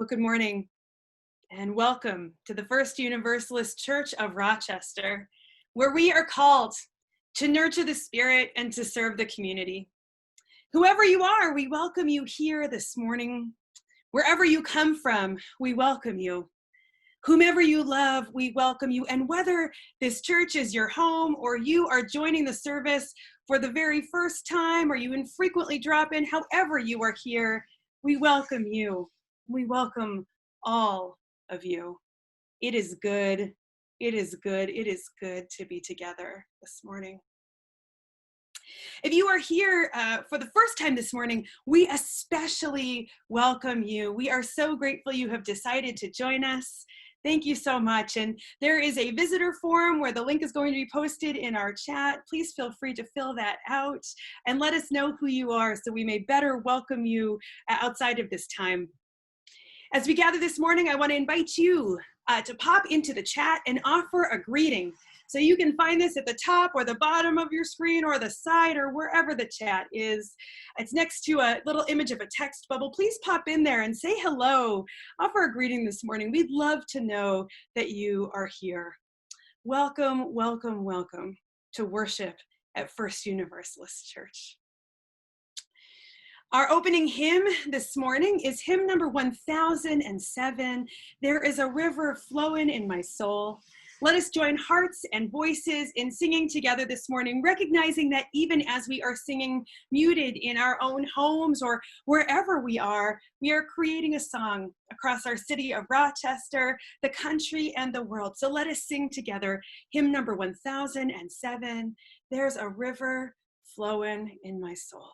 Well, good morning and welcome to the First Universalist Church of Rochester, where we are called to nurture the spirit and to serve the community. Whoever you are, we welcome you here this morning. Wherever you come from, we welcome you. Whomever you love, we welcome you. And whether this church is your home or you are joining the service for the very first time or you infrequently drop in, however you are here, we welcome you. We welcome all of you. It is good. It is good. It is good to be together this morning. If you are here for the first time this morning, we especially welcome you. We are so grateful you have decided to join us. Thank you so much. And there is a visitor form where the link is going to be posted in our chat. Please feel free to fill that out and let us know who you are so we may better welcome you outside of this time. As we gather this morning, I want to invite you to pop into the chat and offer a greeting. So you can find this at the top or the bottom of your screen or the side or wherever the chat is. It's next to a little image of a text bubble. Please pop in there and say hello. Offer a greeting this morning. We'd love to know that you are here. Welcome, welcome, welcome to worship at First Universalist Church. Our opening hymn this morning is hymn number 1007, There is a River Flowing in My Soul. Let us join hearts and voices in singing together this morning, recognizing that even as we are singing muted in our own homes or wherever we are creating a song across our city of Rochester, the country, and the world. So let us sing together hymn number 1007, There's a River Flowing in My Soul.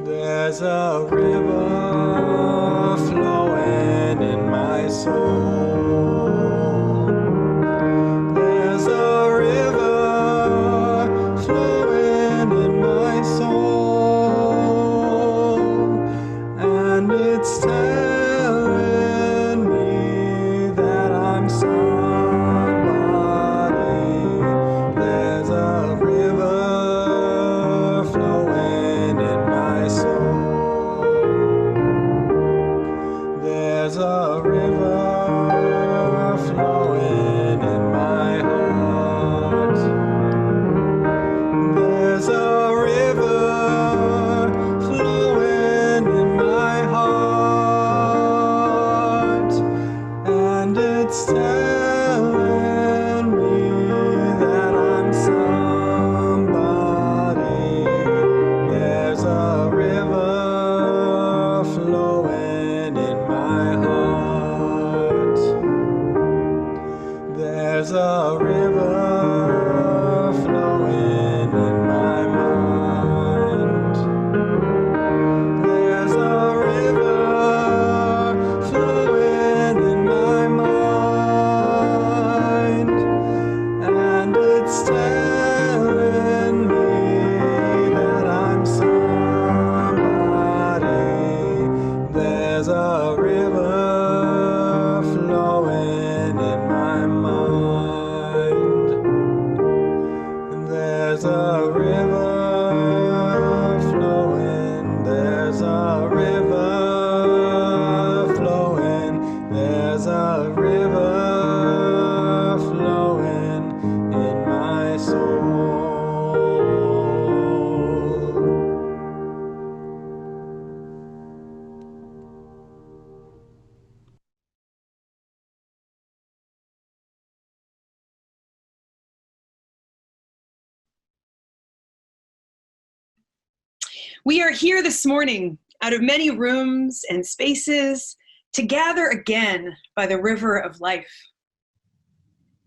There's a river flowing in my soul. There's a river flowing in my soul, and it's telling me that I'm somebody. There's a river flowing in my soul. There's a river flowing in my heart. There's a river flowing in my heart, and it's telling me that I'm somebody. There's a river flowing in my heart. There's a river flowing in my mind. There's a river flowing in my mind, and it's telling me that I'm somebody. There's a river flowing in my mind. There's a river flowing. There's a river flowing. There's a river flowing in my soul. We are here this morning out of many rooms and spaces to gather again by the river of life.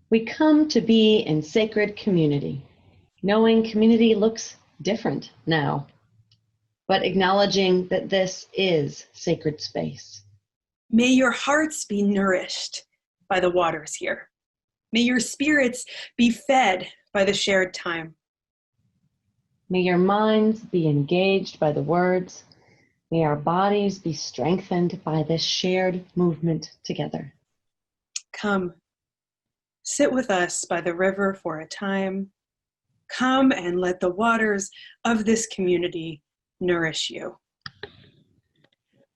We come to be in sacred community, knowing community looks different now, but acknowledging that this is sacred space. May your hearts be nourished by the waters here. May your spirits be fed by the shared time. May your minds be engaged by the words. May our bodies be strengthened by this shared movement together. Come, sit with us by the river for a time. Come and let the waters of this community nourish you.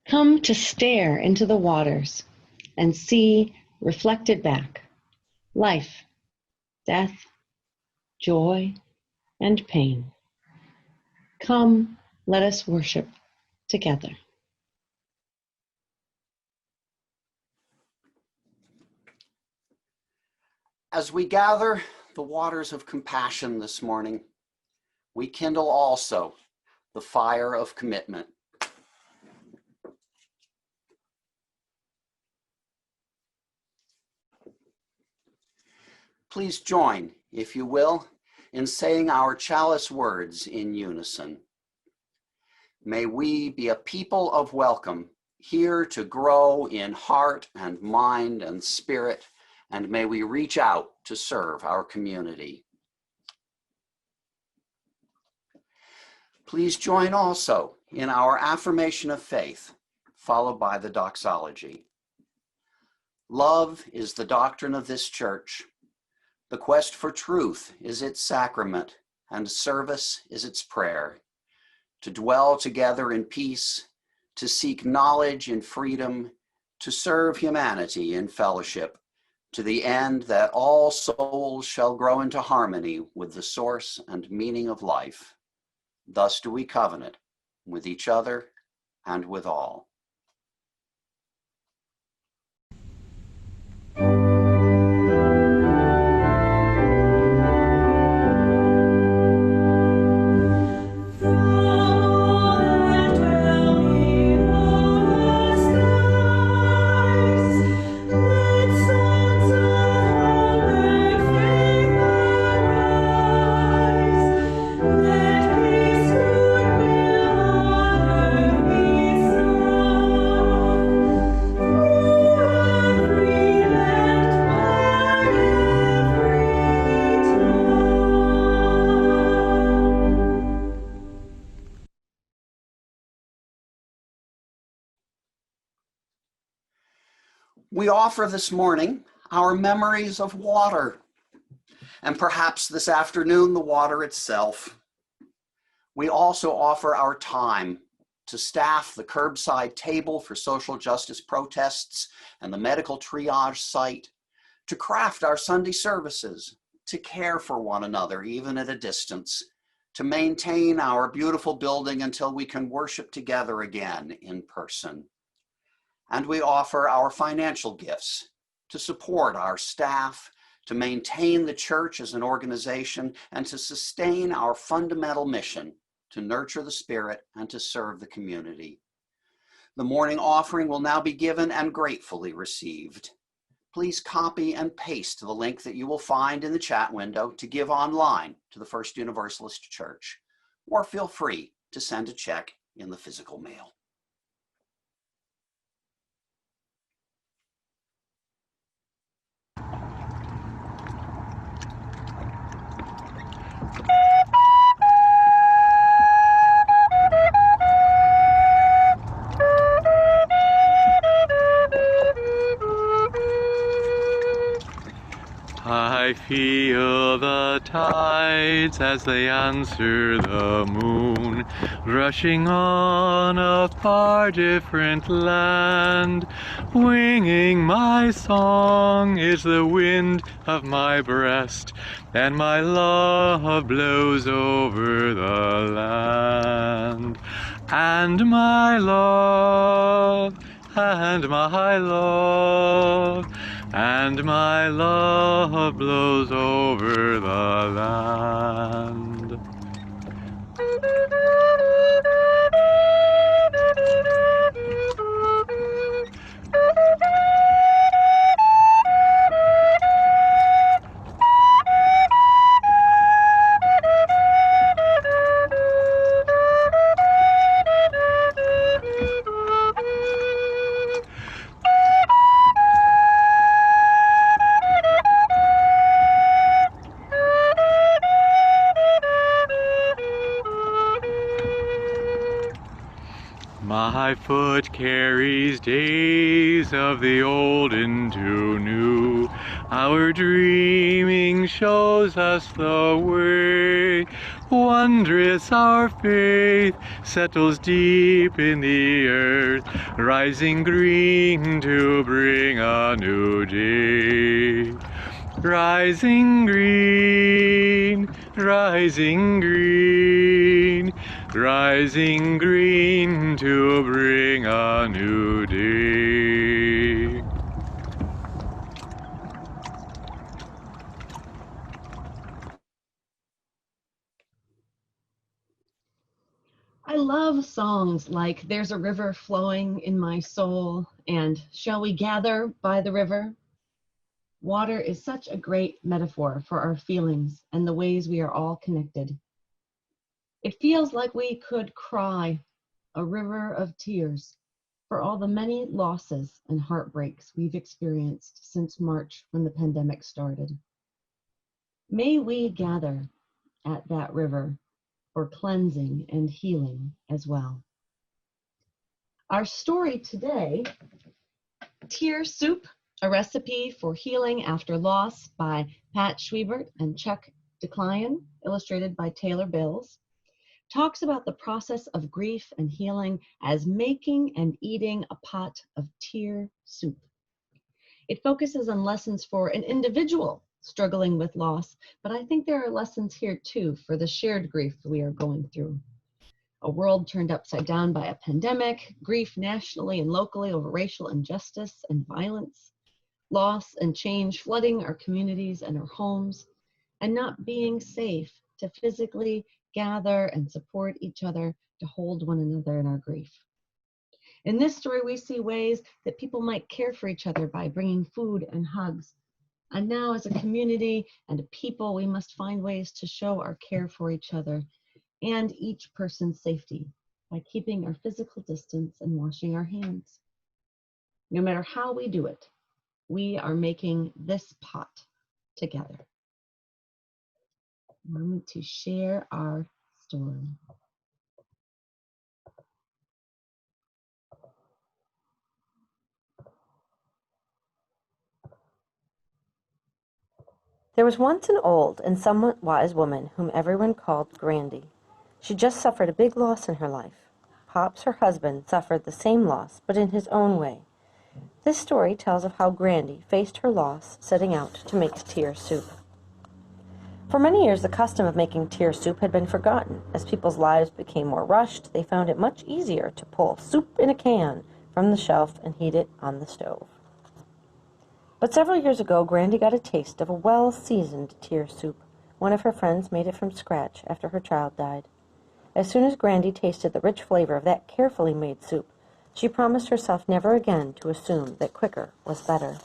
Come to stare into the waters and see reflected back life, death, joy, and pain. Come, let us worship together. As we gather the waters of compassion this morning, we kindle also the fire of commitment. Please join, if you will, in saying our chalice words in unison. May we be a people of welcome, here to grow in heart and mind and spirit, and may we reach out to serve our community. Please join also in our affirmation of faith, followed by the doxology. Love is the doctrine of this church. The quest for truth is its sacrament, and service is its prayer. To dwell together in peace, to seek knowledge in freedom, to serve humanity in fellowship, to the end that all souls shall grow into harmony with the source and meaning of life. Thus do we covenant with each other and with all. We offer this morning our memories of water, and perhaps this afternoon, the water itself. We also offer our time to staff the curbside table for social justice protests and the medical triage site, to craft our Sunday services, to care for one another, even at a distance, to maintain our beautiful building until we can worship together again in person. And we offer our financial gifts to support our staff, to maintain the church as an organization, and to sustain our fundamental mission to nurture the spirit and to serve the community. The morning offering will now be given and gratefully received. Please copy and paste the link that you will find in the chat window to give online to the First Universalist Church, or feel free to send a check in the physical mail. I feel the tides as they answer the moon, rushing on a far different land. Winging my song is the wind of my breast, and my love blows over the land. And my love, and my love, and my love blows over the land. My foot carries days of the old into new. Our dreaming shows us the way. Wondrous our faith settles deep in the earth, rising green to bring a new day. Rising green, rising green, rising green to bring a new day. I love songs like There's a River Flowing in My Soul and Shall We Gather by the River? Water is such a great metaphor for our feelings and the ways we are all connected. It feels like we could cry a river of tears for all the many losses and heartbreaks we've experienced since March when the pandemic started. May we gather at that river for cleansing and healing as well. Our story today, Tear Soup, a recipe for healing after loss by Pat Schwiebert and Chuck DeClyon, illustrated by Taylor Bills, talks about the process of grief and healing as making and eating a pot of tear soup. It focuses on lessons for an individual struggling with loss, but I think there are lessons here too for the shared grief we are going through. A world turned upside down by a pandemic, grief nationally and locally over racial injustice and violence, loss and change flooding our communities and our homes, and not being safe to physically gather and support each other to hold one another in our grief. In this story, we see ways that people might care for each other by bringing food and hugs. And now as a community and a people, we must find ways to show our care for each other and each person's safety by keeping our physical distance and washing our hands. No matter how we do it, we are making this pot together. A moment to share our story. There was once an old and somewhat wise woman whom everyone called Grandy. She just suffered a big loss in her life. Pops, her husband, suffered the same loss, but in his own way. This story tells of how Grandy faced her loss, setting out to make tear soup. For many years, the custom of making tear soup had been forgotten. As people's lives became more rushed, they found it much easier to pull soup in a can from the shelf and heat it on the stove. But several years ago, Grandy got a taste of a well-seasoned tear soup. One of her friends made it from scratch after her child died. As soon as Grandy tasted the rich flavor of that carefully made soup, she promised herself never again to assume that quicker was better.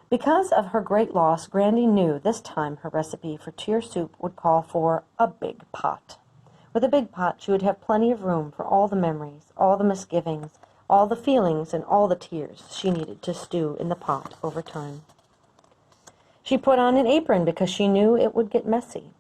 Because of her great loss, Grandy knew this time her recipe for tear soup would call for a big pot. With a big pot, she would have plenty of room for all the memories, all the misgivings, all the feelings, and all the tears she needed to stew in the pot over time. She put on an apron because she knew it would get messy.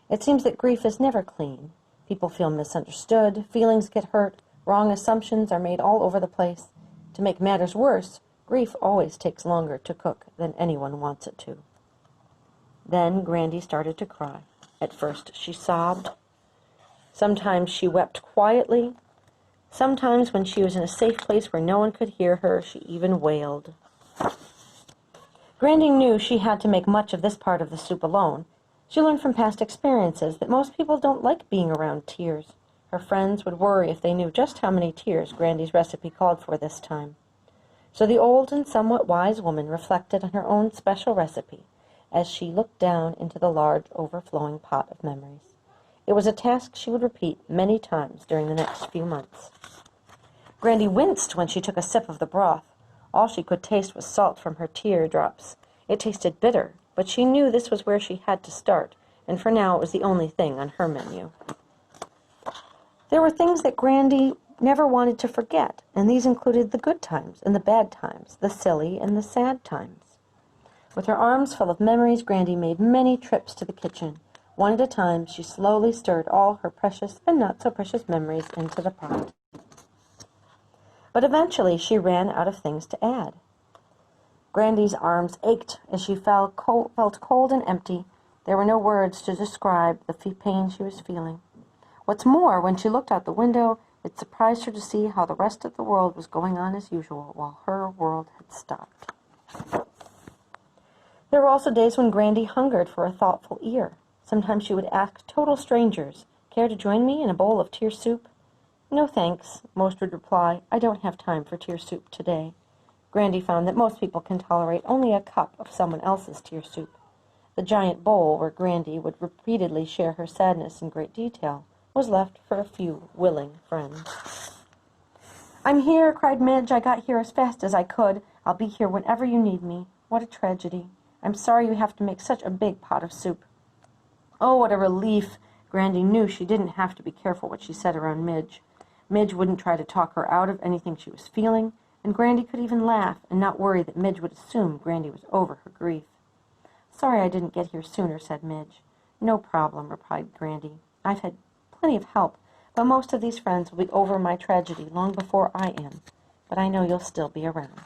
It seems that grief is never clean. People feel misunderstood, feelings get hurt, wrong assumptions are made all over the place. To make matters worse, grief always takes longer to cook than anyone wants it to. Then Grandy started to cry. At first she sobbed. Sometimes she wept quietly. Sometimes when she was in a safe place where no one could hear her, she even wailed. Grandy knew she had to make much of this part of the soup alone. She learned from past experiences that most people don't like being around tears. Her friends would worry if they knew just how many tears Grandy's recipe called for this time. So the old and somewhat wise woman reflected on her own special recipe as she looked down into the large, overflowing pot of memories. It was a task she would repeat many times during the next few months. Grandy winced when she took a sip of the broth. All she could taste was salt from her teardrops. It tasted bitter, but she knew this was where she had to start, and for now it was the only thing on her menu. There were things that Grandy never wanted to forget, and these included the good times and the bad times, the silly and the sad times. With her arms full of memories, Grandy made many trips to the kitchen, One at a time, she slowly stirred all her precious and not-so-precious memories into the pot. But eventually, she ran out of things to add. Grandy's arms ached as she felt cold and empty. There were no words to describe the pain she was feeling. What's more, when she looked out the window, it surprised her to see how the rest of the world was going on as usual, while her world had stopped. There were also days when Grandy hungered for a thoughtful ear. Sometimes she would ask total strangers, "Care to join me in a bowl of tear soup?" "No, thanks," most would reply. "I don't have time for tear soup today." Grandy found that most people can tolerate only a cup of someone else's tear soup. The giant bowl, where Grandy would repeatedly share her sadness in great detail, was left for a few willing friends. "I'm here," cried Midge. "I got here as fast as I could. I'll be here whenever you need me. What a tragedy. I'm sorry you have to make such a big pot of soup." Oh, what a relief. Grandy knew she didn't have to be careful what she said around Midge. Midge wouldn't try to talk her out of anything she was feeling, and Grandy could even laugh and not worry that Midge would assume Grandy was over her grief. "Sorry I didn't get here sooner," said Midge. "No problem," replied Grandy. "I've had plenty of help, but most of these friends will be over my tragedy long before I am. But I know you'll still be around."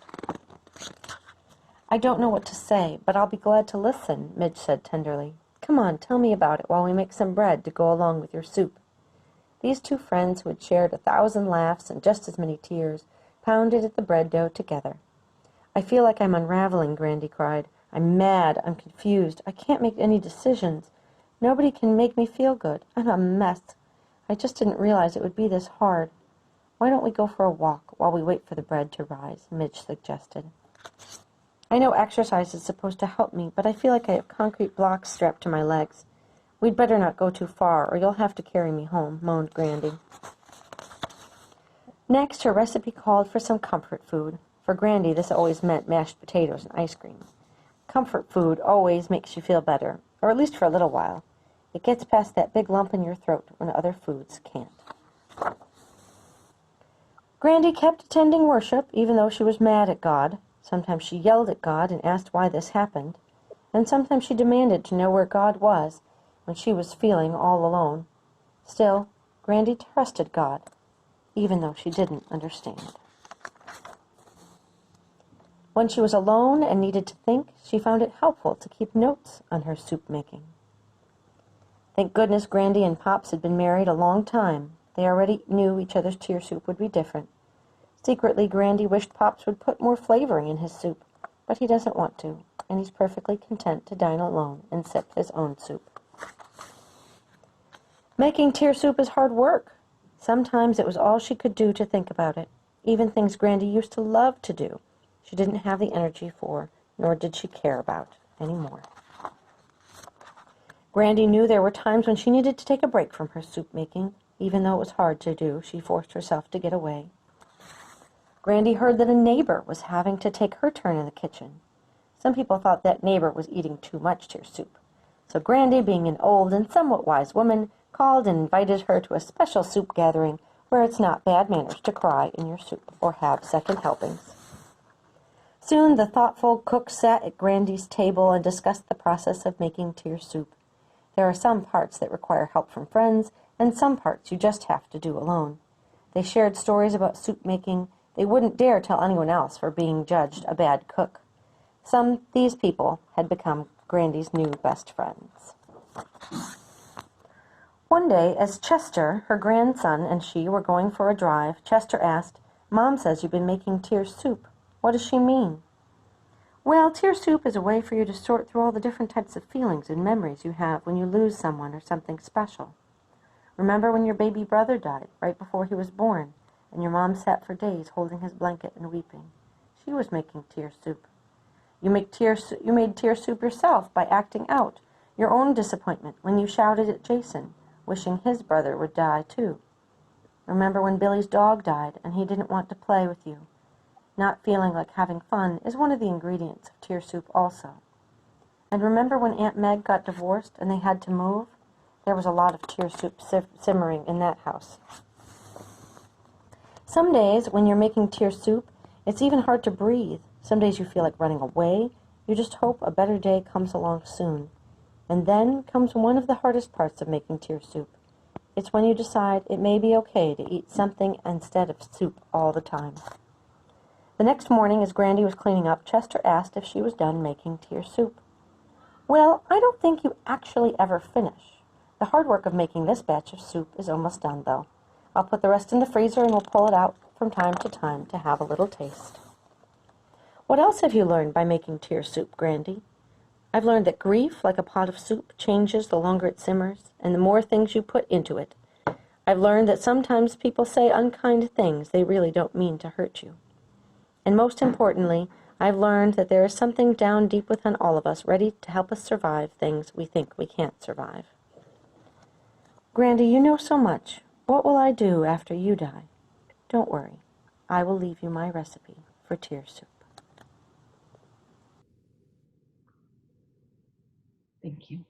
"I don't know what to say, but I'll be glad to listen," Midge said tenderly. "Come on, tell me about it while we make some bread to go along with your soup." These two friends, who had shared 1,000 laughs and just as many tears, pounded at the bread dough together. "I feel like I'm unraveling," Grandy cried. "I'm mad, I'm confused, I can't make any decisions. Nobody can make me feel good. I'm a mess. I just didn't realize it would be this hard." "Why don't we go for a walk while we wait for the bread to rise?" Midge suggested. "I know exercise is supposed to help me, but I feel like I have concrete blocks strapped to my legs." "We'd better not go too far, or you'll have to carry me home," moaned Grandy. Next, her recipe called for some comfort food. For Grandy, this always meant mashed potatoes and ice cream. Comfort food always makes you feel better, or at least for a little while. It gets past that big lump in your throat when other foods can't. Grandy kept attending worship, even though she was mad at God. Sometimes she yelled at God and asked why this happened, and sometimes she demanded to know where God was when she was feeling all alone. Still, Grandy trusted God, even though she didn't understand. When she was alone and needed to think, she found it helpful to keep notes on her soup making. Thank goodness Grandy and Pops had been married a long time. They already knew each other's tear soup would be different. Secretly, Grandy wished Pops would put more flavoring in his soup, but he doesn't want to, and he's perfectly content to dine alone and sip his own soup. Making tear soup is hard work. Sometimes it was all she could do to think about it, even things Grandy used to love to do. She didn't have the energy for, nor did she care about anymore. Grandy knew there were times when she needed to take a break from her soup making. Even though it was hard to do, she forced herself to get away. Grandy heard that a neighbor was having to take her turn in the kitchen. Some people thought that neighbor was eating too much tear soup. So Grandy, being an old and somewhat wise woman, called and invited her to a special soup gathering where it's not bad manners to cry in your soup or have second helpings. Soon the thoughtful cook sat at Grandy's table and discussed the process of making tear soup. There are some parts that require help from friends, and some parts you just have to do alone. They shared stories about soup making. They wouldn't dare tell anyone else for being judged a bad cook. These people had become Grandy's new best friends. One day, as Chester, her grandson, and she were going for a drive, Chester asked, "Mom says you've been making tear soup. What does she mean?" "Well, tear soup is a way for you to sort through all the different types of feelings and memories you have when you lose someone or something special. Remember when your baby brother died right before he was born, and your mom sat for days holding his blanket and weeping? She was making tear soup. You made tear soup yourself by acting out your own disappointment when you shouted at Jason, wishing his brother would die too. Remember when Billy's dog died and he didn't want to play with you? Not feeling like having fun is one of the ingredients of tear soup also. And remember when Aunt Meg got divorced and they had to move? There was a lot of tear soup simmering in that house. Some days, when you're making tear soup, it's even hard to breathe. Some days you feel like running away. You just hope a better day comes along soon. And then comes one of the hardest parts of making tear soup. It's when you decide it may be okay to eat something instead of soup all the time. The next morning, as Grandy was cleaning up, Chester asked if she was done making tear soup. "Well, I don't think you actually ever finish. The hard work of making this batch of soup is almost done, though. I'll put the rest in the freezer and we'll pull it out from time to time to have a little taste." "What else have you learned by making tear soup, Grandy?" "I've learned that grief, like a pot of soup, changes the longer it simmers and the more things you put into it. I've learned that sometimes people say unkind things they really don't mean to hurt you. And most importantly, I've learned that there is something down deep within all of us ready to help us survive things we think we can't survive." "Grandy, you know so much. What will I do after you die?" "Don't worry. I will leave you my recipe for tear soup." Thank you.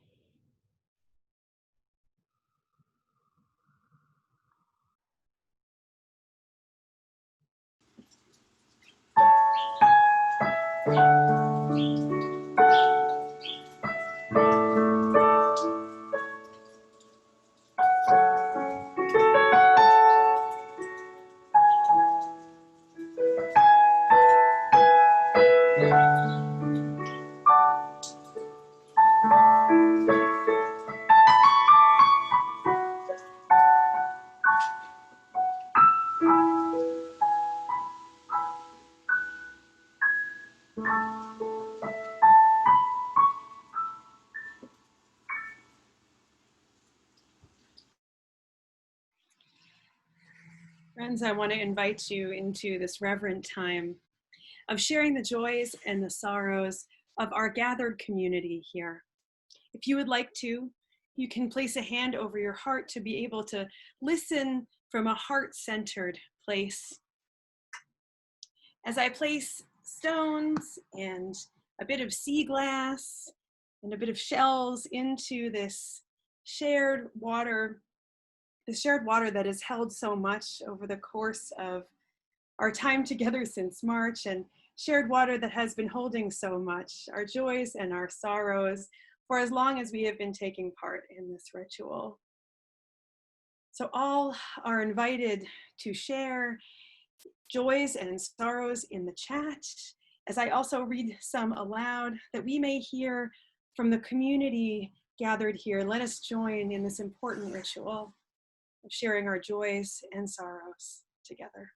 Friends, I want to invite you into this reverent time of sharing the joys and the sorrows of our gathered community here. If you would like to, you can place a hand over your heart to be able to listen from a heart-centered place. As I place stones and a bit of sea glass and a bit of shells into this shared water, the shared water that has held so much over the course of our time together since March, and shared water that has been holding so much, our joys and our sorrows, for as long as we have been taking part in this ritual. So all are invited to share joys and sorrows in the chat, as I also read some aloud that we may hear from the community gathered here. Let us join in this important ritual of sharing our joys and sorrows together.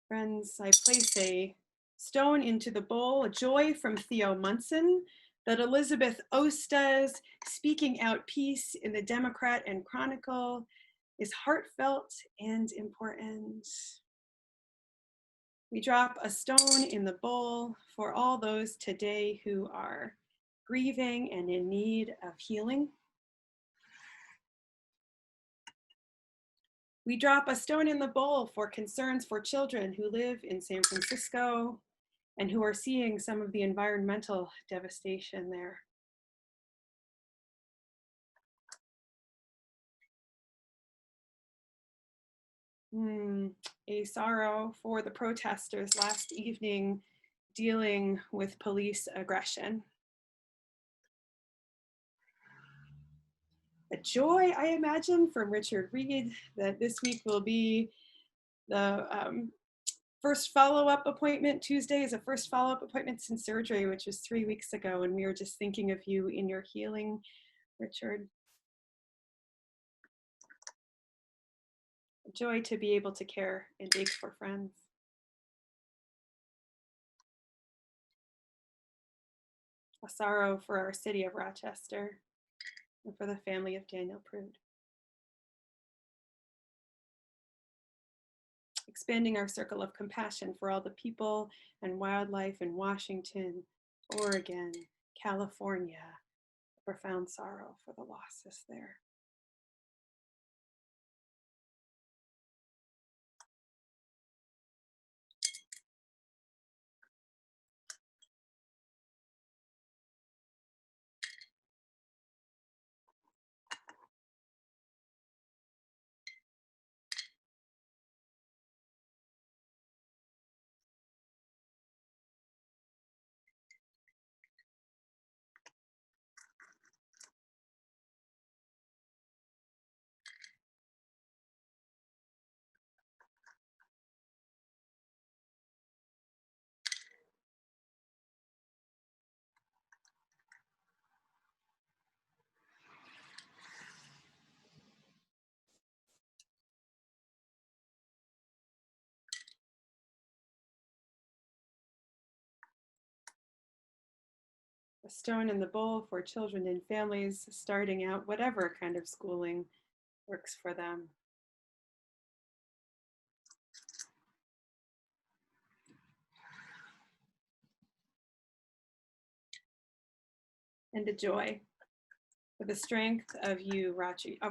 Friends, I place a stone into the bowl, a joy from Theo Munson, that Elizabeth Osta's speaking out piece in the Democrat and Chronicle is heartfelt and important. We drop a stone in the bowl for all those today who are grieving and in need of healing. We drop a stone in the bowl for concerns for children who live in San Francisco and who are seeing some of the environmental devastation there. A sorrow for the protesters last evening dealing with police aggression. A joy, I imagine, from Richard Reed that this week will be the first follow-up appointment. Tuesday is a first follow-up appointment since surgery, which was 3 weeks ago, and we were just thinking of you in your healing, Richard. A joy to be able to care and ache for friends. A sorrow for our city of Rochester and for the family of Daniel Prude. Expanding our circle of compassion for all the people and wildlife in Washington, Oregon, California. Profound sorrow for the losses there. stone in the bowl for children and families starting out whatever kind of schooling works for them. And a joy for the strength of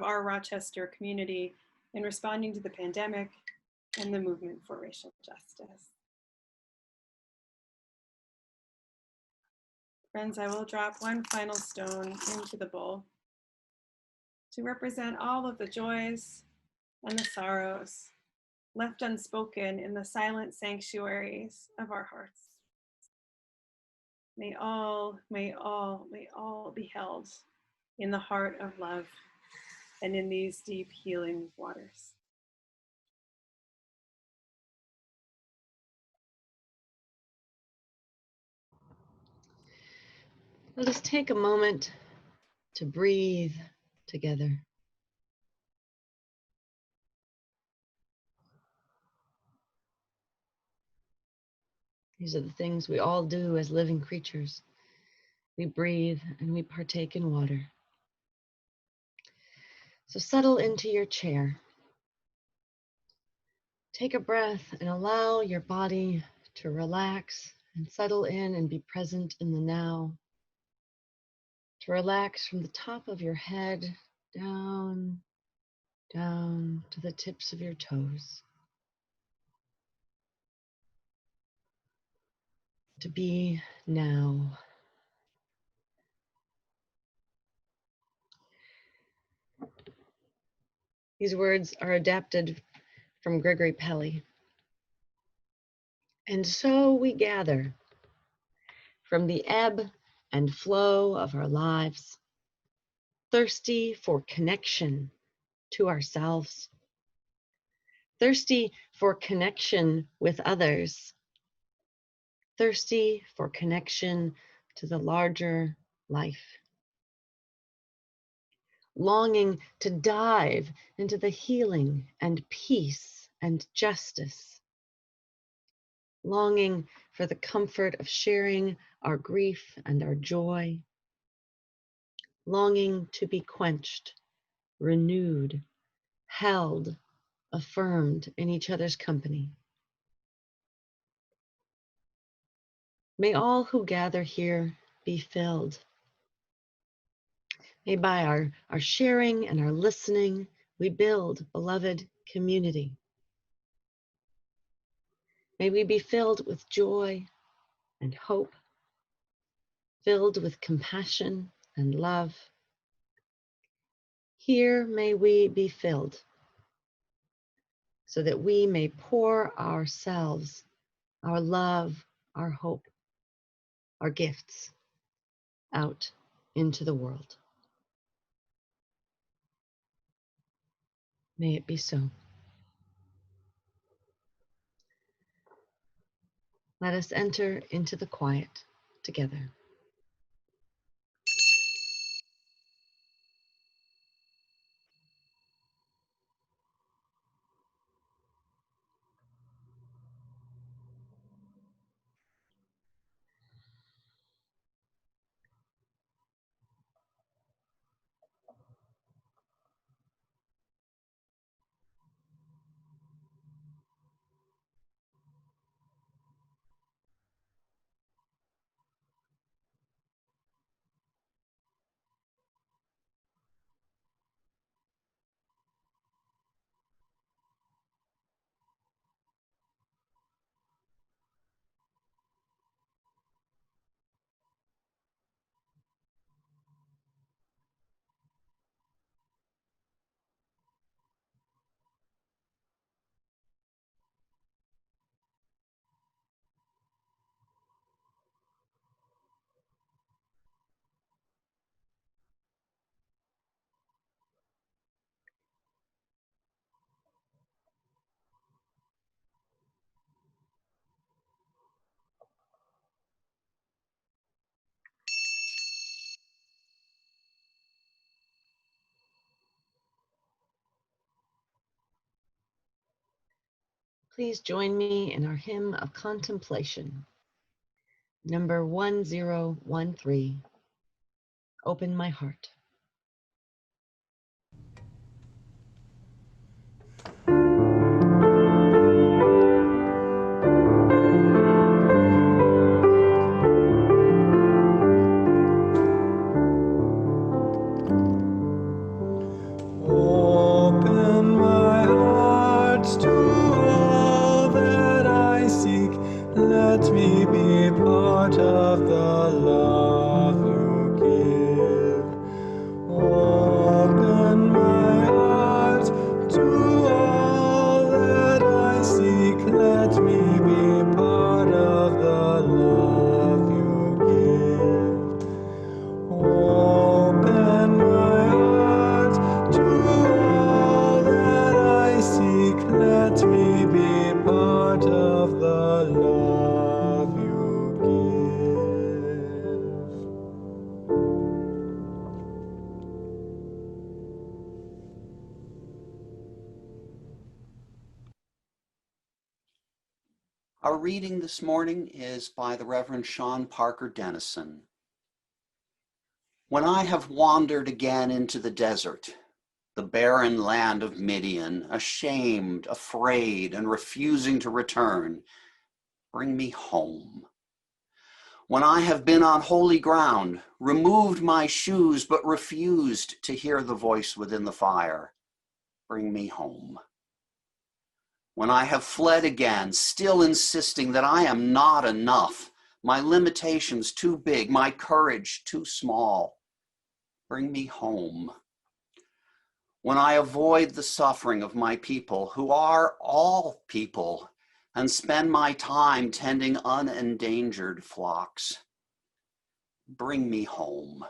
our Rochester community in responding to the pandemic and the movement for racial justice. Friends, I will drop one final stone into the bowl to represent all of the joys and the sorrows left unspoken in the silent sanctuaries of our hearts. May all be held in the heart of love and in these deep healing waters. Let us take a moment to breathe together. These are the things we all do as living creatures. We breathe and we partake in water. So settle into your chair. Take a breath and allow your body to relax and settle in and be present in the now. To relax from the top of your head down to the tips of your toes. To be now. These words are adapted from Gregory Pelly. And so we gather from the ebb and flow of our lives, thirsty for connection to ourselves, thirsty for connection with others, thirsty for connection to the larger life, longing to dive into the healing and peace and justice, longing for the comfort of sharing our grief and our joy, longing to be quenched, renewed, held, affirmed in each other's company. May all who gather here be filled. May by our sharing and our listening, we build beloved community. May we be filled with joy and hope, filled with compassion and love. Here may we be filled so that we may pour ourselves, our love, our hope, our gifts out into the world. May it be so. Let us enter into the quiet together. Please join me in our hymn of contemplation, number 1013. open my heart. Open my heart to all that I seek. Let me be part of the love you give. Open my heart to all that I seek. Let me be part of the love you give. Open my heart to all that I seek. Let me be part of the love you give. Our reading this morning is by the Reverend Sean Parker Dennison. When I have wandered again into the desert, the barren land of Midian, ashamed, afraid, and refusing to return, bring me home. When I have been on holy ground, removed my shoes, but refused to hear the voice within the fire, bring me home. When I have fled again, still insisting that I am not enough, my limitations too big, my courage too small, bring me home. When I avoid the suffering of my people, who are all people, and spend my time tending unendangered flocks, bring me home.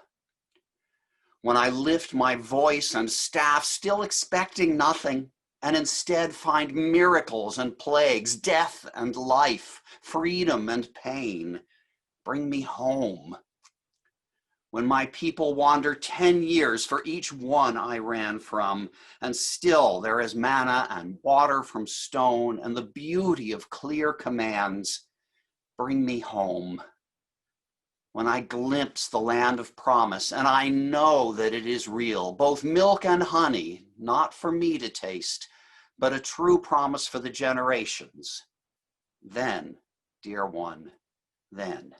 When I lift my voice and staff, still expecting nothing, and instead find miracles and plagues, death and life, freedom and pain, bring me home. When my people wander 10 years for each one I ran from, and still there is manna and water from stone and the beauty of clear commands, bring me home. When I glimpse the land of promise and I know that it is real, both milk and honey, not for me to taste, but a true promise for the generations, then, dear one, then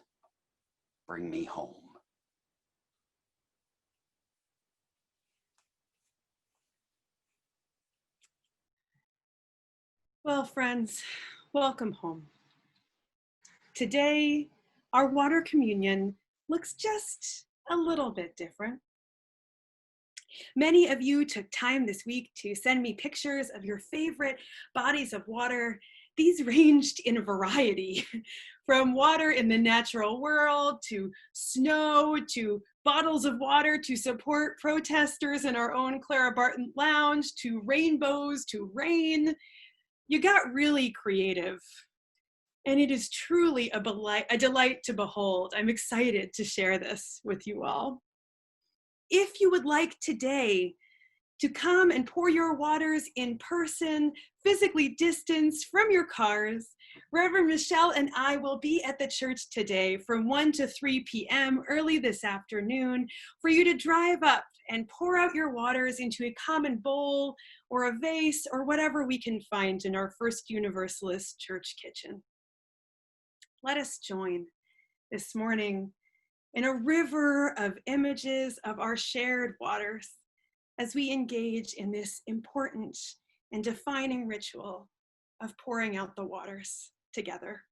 bring me home. Well, friends, welcome home. Today, our water communion looks just a little bit different. Many of you took time this week to send me pictures of your favorite bodies of water. These ranged in variety, from water in the natural world, to snow, to bottles of water to support protesters in our own Clara Barton Lounge, to rainbows, to rain. You got really creative. And it is truly a delight to behold. I'm excited to share this with you all. If you would like today to come and pour your waters in person, physically distanced from your cars, Reverend Michelle and I will be at the church today from 1 to 3 p.m. early this afternoon for you to drive up and pour out your waters into a common bowl or a vase or whatever we can find in our First Universalist church kitchen. Let us join this morning in a river of images of our shared waters as we engage in this important and defining ritual of pouring out the waters together.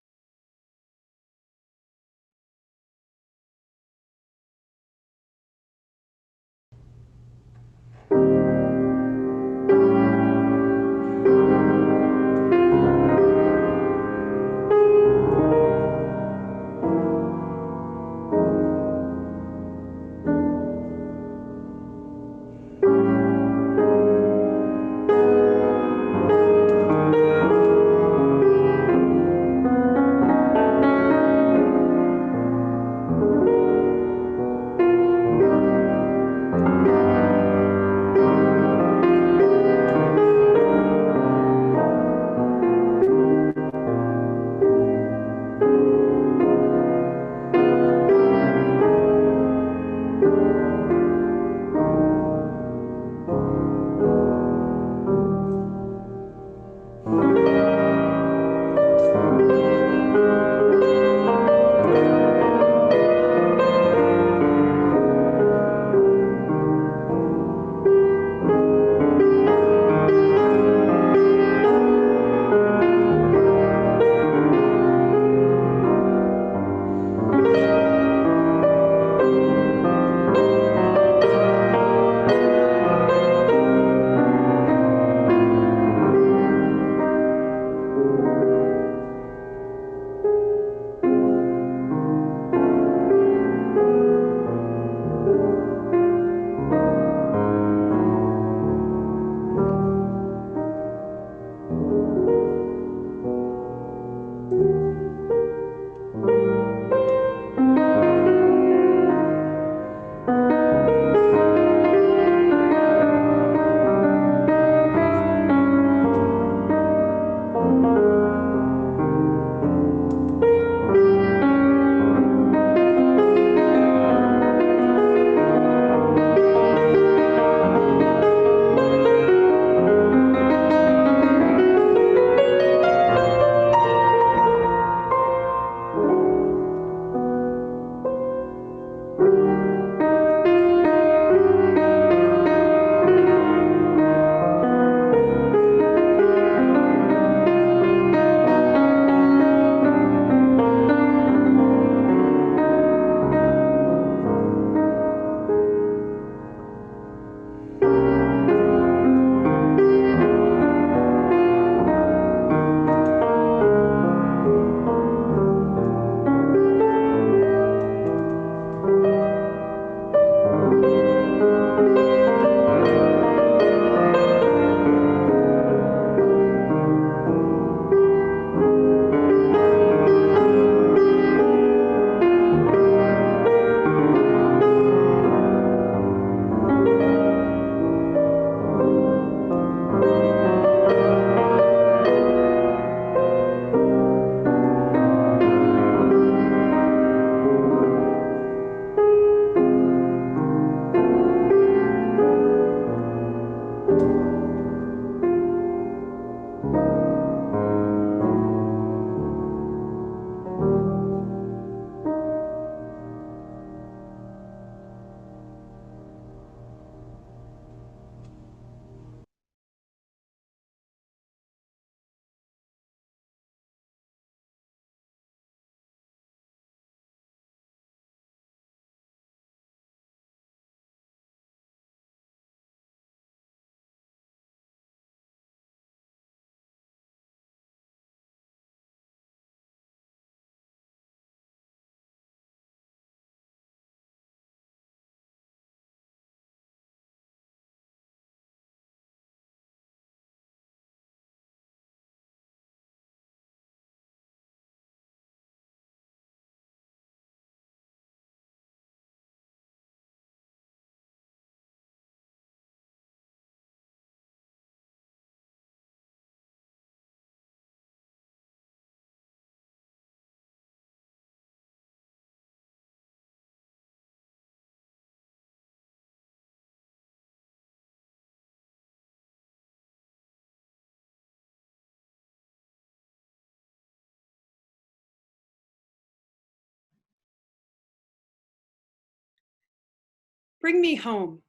Bring me home.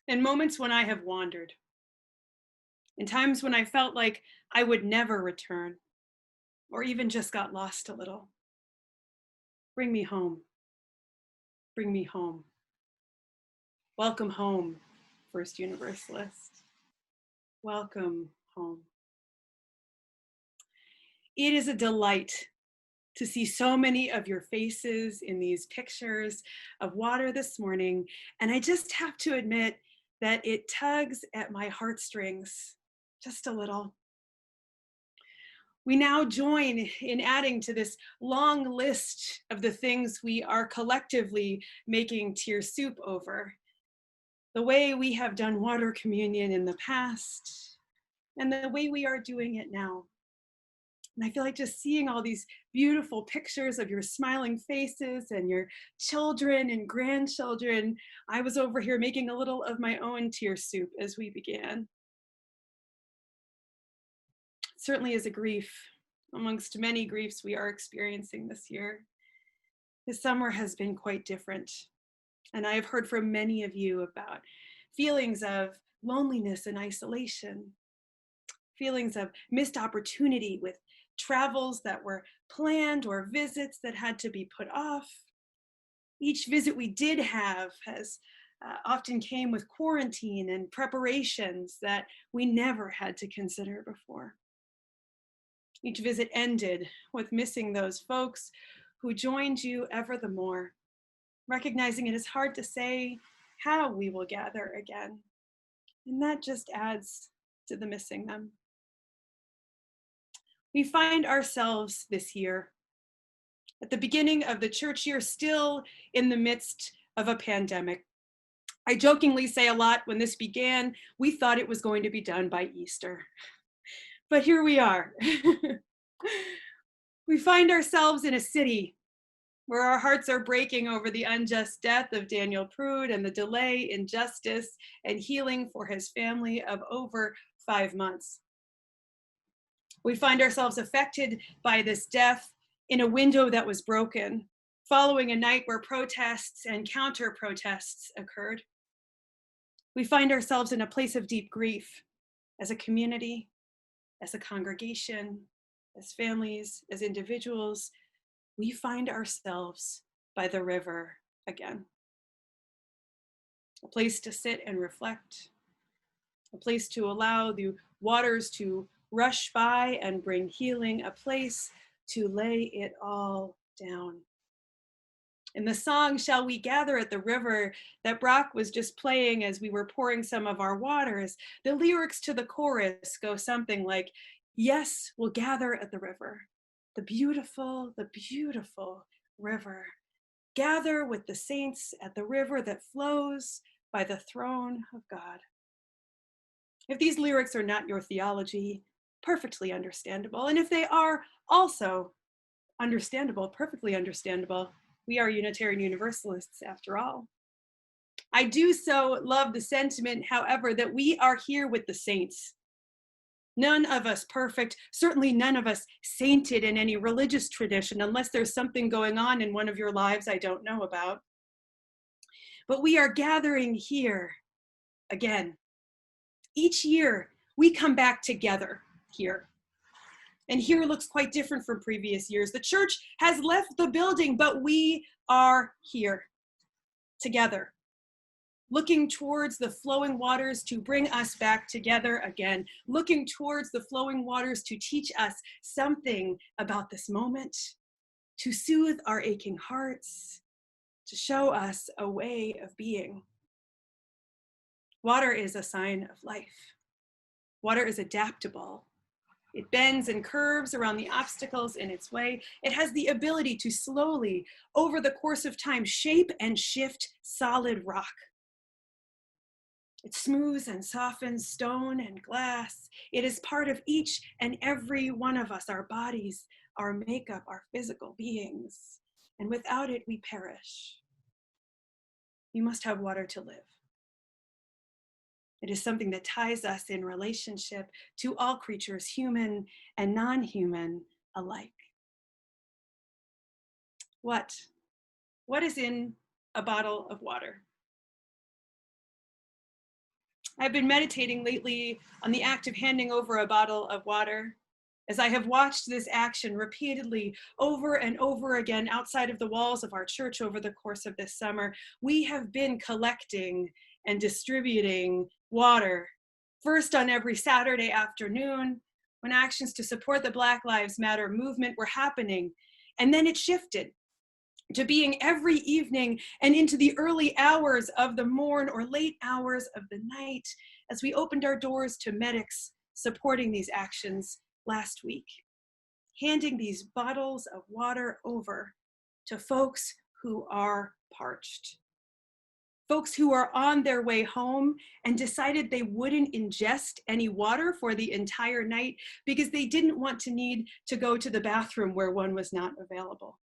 In moments when I have wandered, in times when I felt like I would never return, or even just got lost a little. Bring me home. Bring me home. Welcome home, First Universalist. Welcome home. It is a delight to see so many of your faces in these pictures of water this morning. And I just have to admit that it tugs at my heartstrings just a little. We now join in adding to this long list of the things we are collectively making tear soup over. The way we have done water communion in the past, and the way we are doing it now. And I feel like just seeing all these beautiful pictures of your smiling faces and your children and grandchildren, I was over here making a little of my own tear soup as we began. It certainly is a grief amongst many griefs we are experiencing this year. This summer has been quite different. And I have heard from many of you about feelings of loneliness and isolation, feelings of missed opportunity with travels that were planned or visits that had to be put off. Each visit we did have has often came with quarantine and preparations that we never had to consider before. Each visit ended with missing those folks who joined you ever the more, recognizing it is hard to say how we will gather again. And that just adds to the missing them. We find ourselves this year, at the beginning of the church year, still in the midst of a pandemic. I jokingly say a lot when this began, we thought it was going to be done by Easter. But here we are. We find ourselves in a city where our hearts are breaking over the unjust death of Daniel Prude and the delay in justice and healing for his family of over 5 months. We find ourselves affected by this death in a window that was broken, following a night where protests and counter-protests occurred. We find ourselves in a place of deep grief as a community, as a congregation, as families, as individuals. We find ourselves by the river again. A place to sit and reflect, a place to allow the waters to rush by and bring healing, a place to lay it all down. In the song, Shall We Gather at the River, that Brock was just playing as we were pouring some of our waters, the lyrics to the chorus go something like, yes, we'll gather at the river, the beautiful river. Gather with the saints at the river that flows by the throne of God. If these lyrics are not your theology, perfectly understandable. And if they are also understandable, perfectly understandable, we are Unitarian Universalists after all. I do so love the sentiment, however, that we are here with the saints. None of us perfect, certainly none of us sainted in any religious tradition, unless there's something going on in one of your lives I don't know about. But we are gathering here again. Each year, we come back together here. And here looks quite different from previous years. The church has left the building, but we are here together, looking towards the flowing waters to bring us back together again, looking towards the flowing waters to teach us something about this moment, to soothe our aching hearts, to show us a way of being. Water is a sign of life. Water is adaptable. It bends and curves around the obstacles in its way. It has the ability to slowly, over the course of time, shape and shift solid rock. It smooths and softens stone and glass. It is part of each and every one of us, our bodies, our makeup, our physical beings. And without it, we perish. We must have water to live. It is something that ties us in relationship to all creatures, human and non-human alike. What is in a bottle of water. I've been meditating lately on the act of handing over a bottle of water, as I have watched this action repeatedly over and over again outside of the walls of our church over the course of this summer. We have been collecting and distributing water, first on every Saturday afternoon when actions to support the Black Lives Matter movement were happening. And then it shifted to being every evening and into the early hours of the morn or late hours of the night as we opened our doors to medics supporting these actions last week, handing these bottles of water over to folks who are parched, folks who are on their way home and decided they wouldn't ingest any water for the entire night because they didn't want to need to go to the bathroom where one was not available.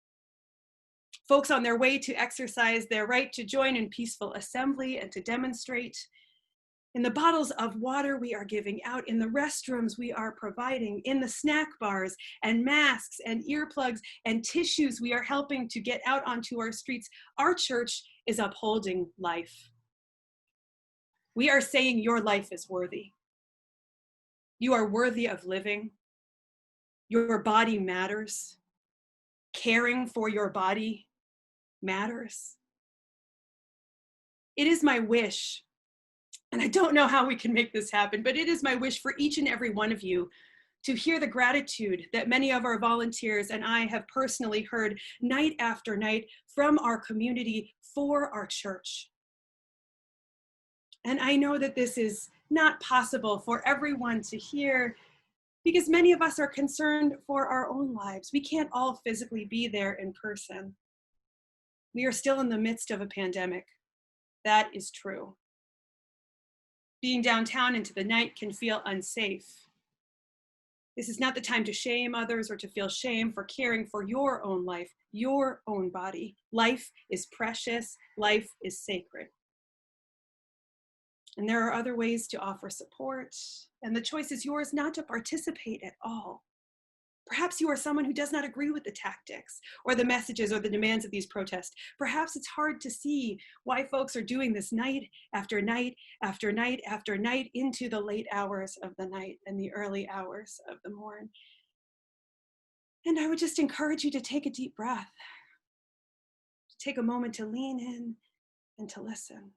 Folks on their way to exercise their right to join in peaceful assembly and to demonstrate. In the bottles of water we are giving out, in the restrooms we are providing, in the snack bars and masks and earplugs and tissues we are helping to get out onto our streets, our church is upholding life. We are saying your life is worthy. You are worthy of living. Your body matters. Caring for your body matters. It is my wish, and I don't know how we can make this happen, but it is my wish for each and every one of you to hear the gratitude that many of our volunteers and I have personally heard night after night from our community for our church. And I know that this is not possible for everyone to hear because many of us are concerned for our own lives. We can't all physically be there in person. We are still in the midst of a pandemic. That is true. Being downtown into the night can feel unsafe. This is not the time to shame others or to feel shame for caring for your own life, your own body. Life is precious. Life is sacred. And there are other ways to offer support, and the choice is yours not to participate at all. Perhaps you are someone who does not agree with the tactics or the messages or the demands of these protests. Perhaps it's hard to see why folks are doing this night after night after night after night into the late hours of the night and the early hours of the morn. And I would just encourage you to take a deep breath, to take a moment to lean in and to listen.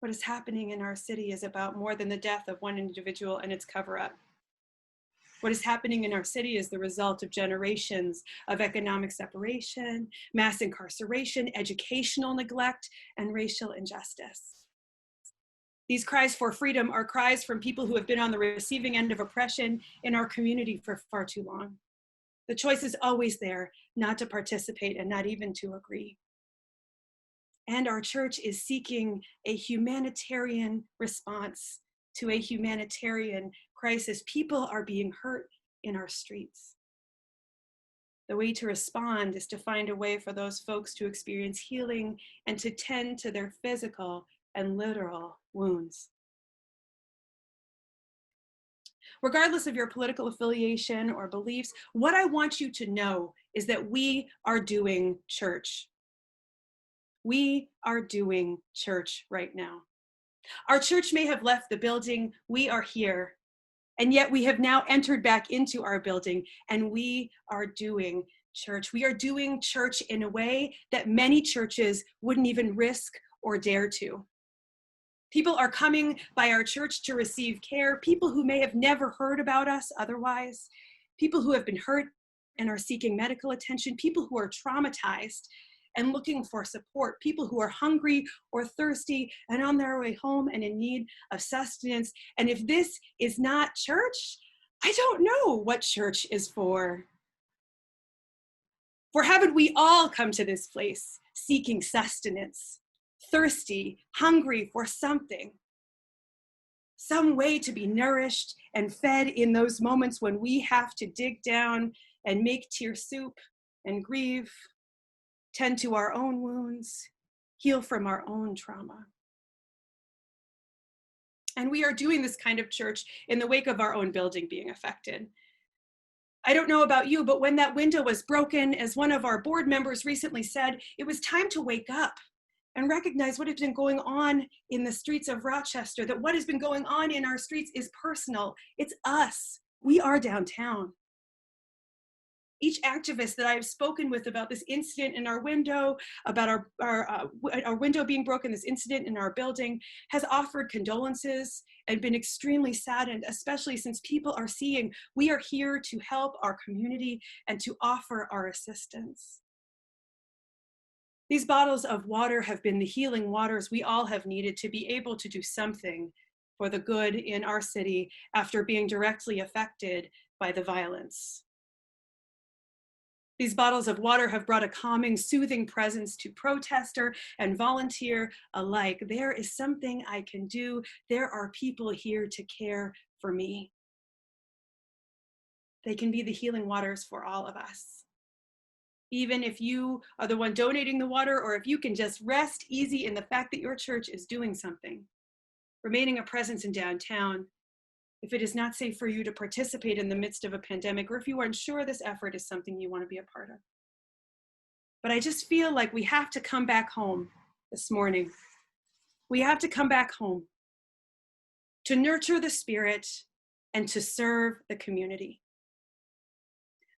What is happening in our city is about more than the death of one individual and its cover-up. What is happening in our city is the result of generations of economic separation, mass incarceration, educational neglect, and racial injustice. These cries for freedom are cries from people who have been on the receiving end of oppression in our community for far too long. The choice is always there, not to participate and not even to agree. And our church is seeking a humanitarian response to a humanitarian crisis. People are being hurt in our streets. The way to respond is to find a way for those folks to experience healing and to tend to their physical and literal wounds. Regardless of your political affiliation or beliefs, what I want you to know is that we are doing church. We are doing church right now. Our church may have left the building, we are here, and yet we have now entered back into our building and we are doing church. We are doing church in a way that many churches wouldn't even risk or dare to. People are coming by our church to receive care, people who may have never heard about us otherwise, people who have been hurt and are seeking medical attention, people who are traumatized and looking for support, people who are hungry or thirsty and on their way home and in need of sustenance. And if this is not church, I don't know what church is for. For haven't we all come to this place seeking sustenance, thirsty, hungry for something, some way to be nourished and fed in those moments when we have to dig down and make tear soup and grieve, tend to our own wounds, heal from our own trauma. And we are doing this kind of church in the wake of our own building being affected. I don't know about you, but when that window was broken, as one of our board members recently said, it was time to wake up and recognize what has been going on in the streets of Rochester, that what has been going on in our streets is personal. It's us. We are downtown. Each activist that I've spoken with about this incident in our window, about our window being broken, this incident in our building, has offered condolences and been extremely saddened, especially since people are seeing we are here to help our community and to offer our assistance. These bottles of water have been the healing waters we all have needed to be able to do something for the good in our city after being directly affected by the violence. These bottles of water have brought a calming, soothing presence to protester and volunteer alike. There is something I can do. There are people here to care for me. They can be the healing waters for all of us. Even if you are the one donating the water, or if you can just rest easy in the fact that your church is doing something, remaining a presence in downtown, if it is not safe for you to participate in the midst of a pandemic, or if you aren't sure this effort is something you want to be a part of. But I just feel like we have to come back home this morning. We have to come back home to nurture the spirit and to serve the community.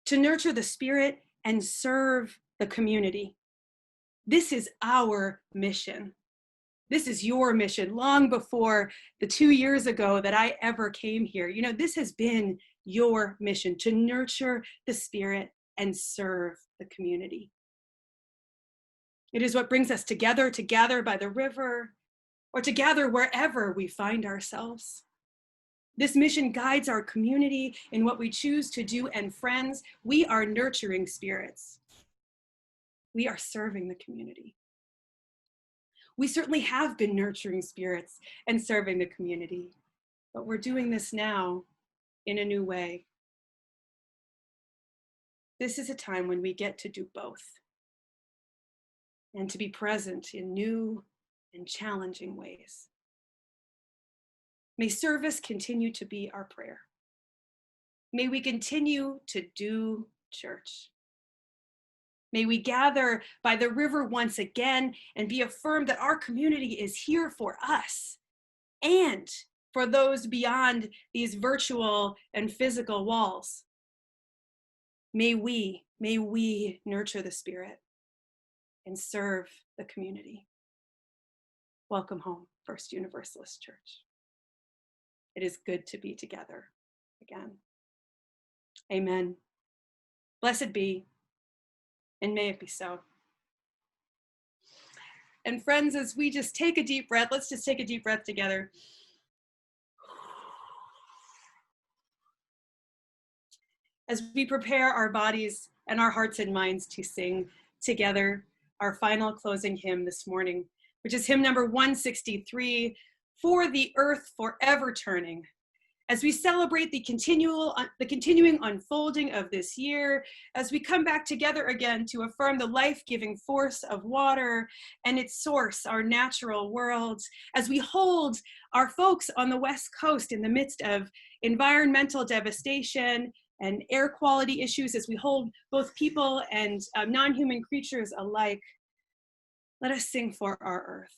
To nurture the spirit and serve the community. This is our mission. This is your mission long before the 2 years ago that I ever came here. You know, this has been your mission, to nurture the spirit and serve the community. It is what brings us together to gather by the river or to gather wherever we find ourselves. This mission guides our community in what we choose to do, and friends, we are nurturing spirits. We are serving the community. We certainly have been nurturing spirits and serving the community, but we're doing this now in a new way. This is a time when we get to do both and to be present in new and challenging ways. May service continue to be our prayer. May we continue to do church. May we gather by the river once again and be affirmed that our community is here for us and for those beyond these virtual and physical walls. May we nurture the spirit and serve the community. Welcome home, First Universalist Church. It is good to be together again. Amen. Blessed be. And may it be so. And friends, as we just take a deep breath, let's just take a deep breath together. As we prepare our bodies and our hearts and minds to sing together our final closing hymn this morning, which is hymn number 163, For the Earth Forever Turning. As we celebrate the continuing unfolding of this year, as we come back together again to affirm the life-giving force of water and its source, our natural world, as we hold our folks on the West Coast in the midst of environmental devastation and air quality issues, as we hold both people and non-human creatures alike, let us sing for our earth.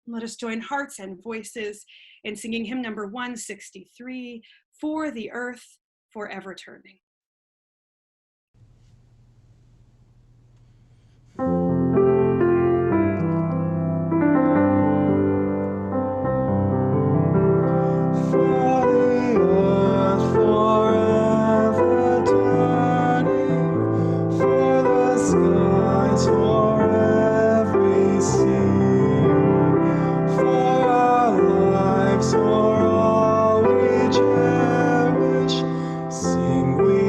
Let us join hearts and voices in singing hymn number 163, For the Earth Forever Turning. For all we cherish, sing we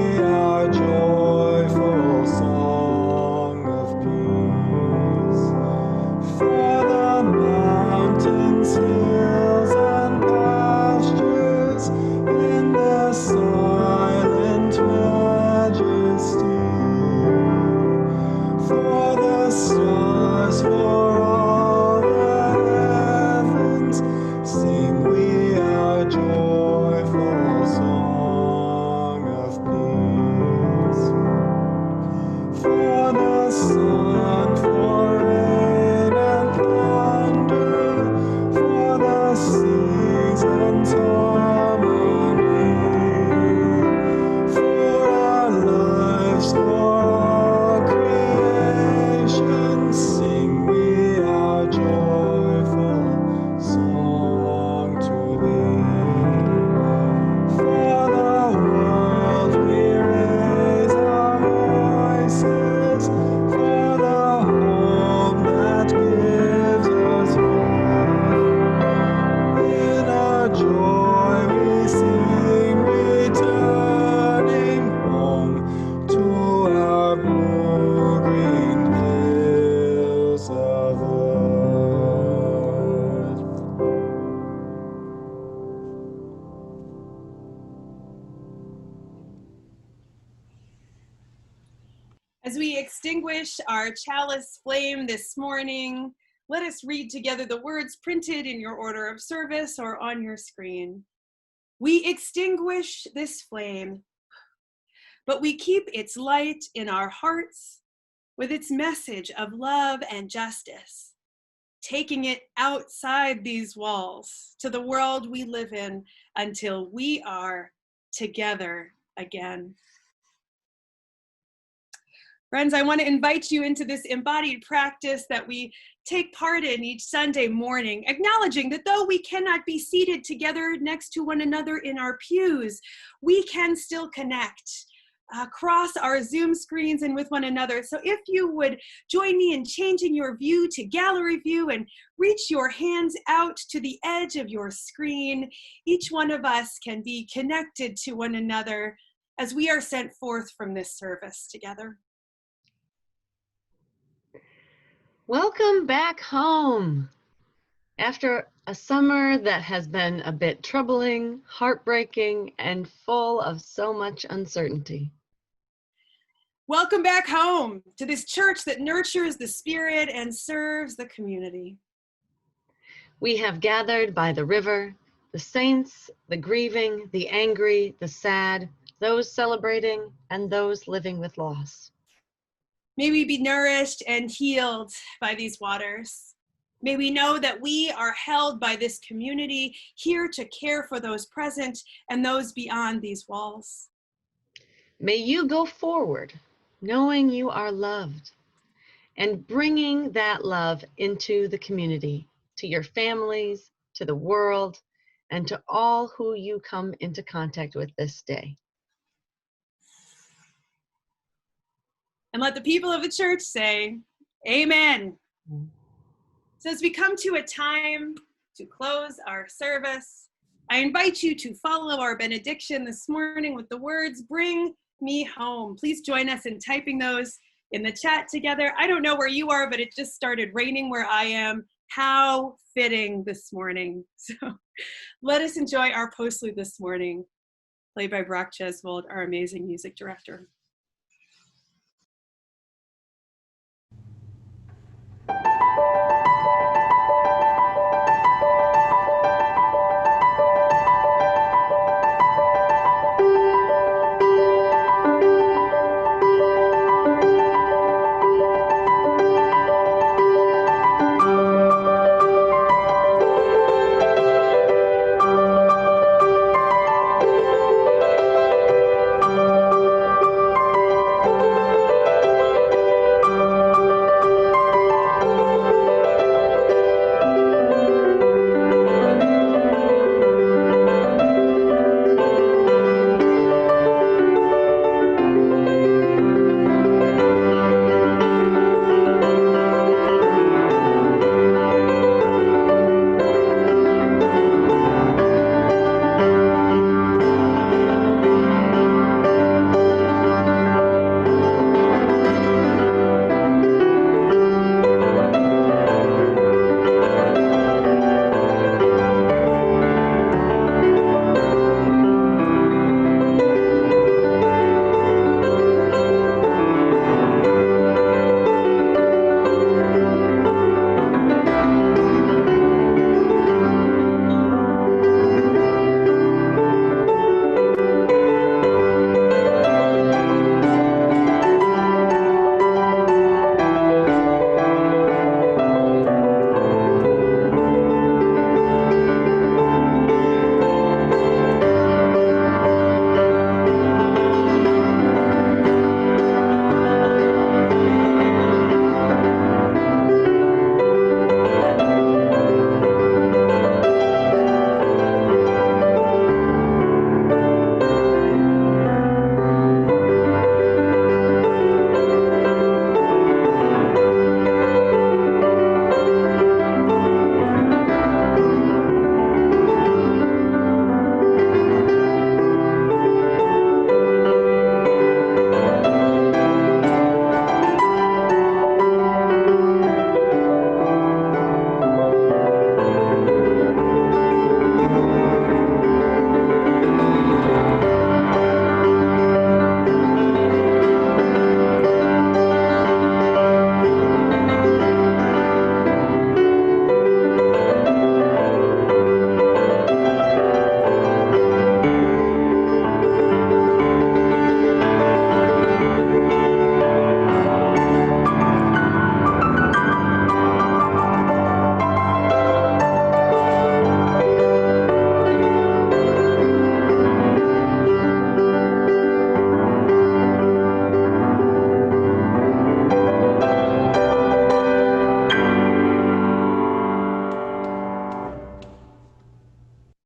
extinguish our chalice flame this morning, let us read together the words printed in your order of service or on your screen. We extinguish this flame, but we keep its light in our hearts with its message of love and justice, taking it outside these walls to the world we live in until we are together again. Friends, I want to invite you into this embodied practice that we take part in each Sunday morning, acknowledging that though we cannot be seated together next to one another in our pews, we can still connect across our Zoom screens and with one another. So if you would join me in changing your view to gallery view and reach your hands out to the edge of your screen, each one of us can be connected to one another as we are sent forth from this service together. Welcome back home. After a summer that has been a bit troubling, heartbreaking, and full of so much uncertainty. Welcome back home to this church that nurtures the spirit and serves the community. We have gathered by the river, the saints, the grieving, the angry, the sad, those celebrating, and those living with loss. May we be nourished and healed by these waters. May we know that we are held by this community here to care for those present and those beyond these walls. May you go forward knowing you are loved and bringing that love into the community, to your families, to the world, and to all who you come into contact with this day. And let the people of the church say, Amen. So as we come to a time to close our service, I invite you to follow our benediction this morning with the words, bring me home. Please join us in typing those in the chat together. I don't know where you are, but it just started raining where I am. How fitting this morning. So let us enjoy our postlude this morning, played by Brock Jeswold, our amazing music director.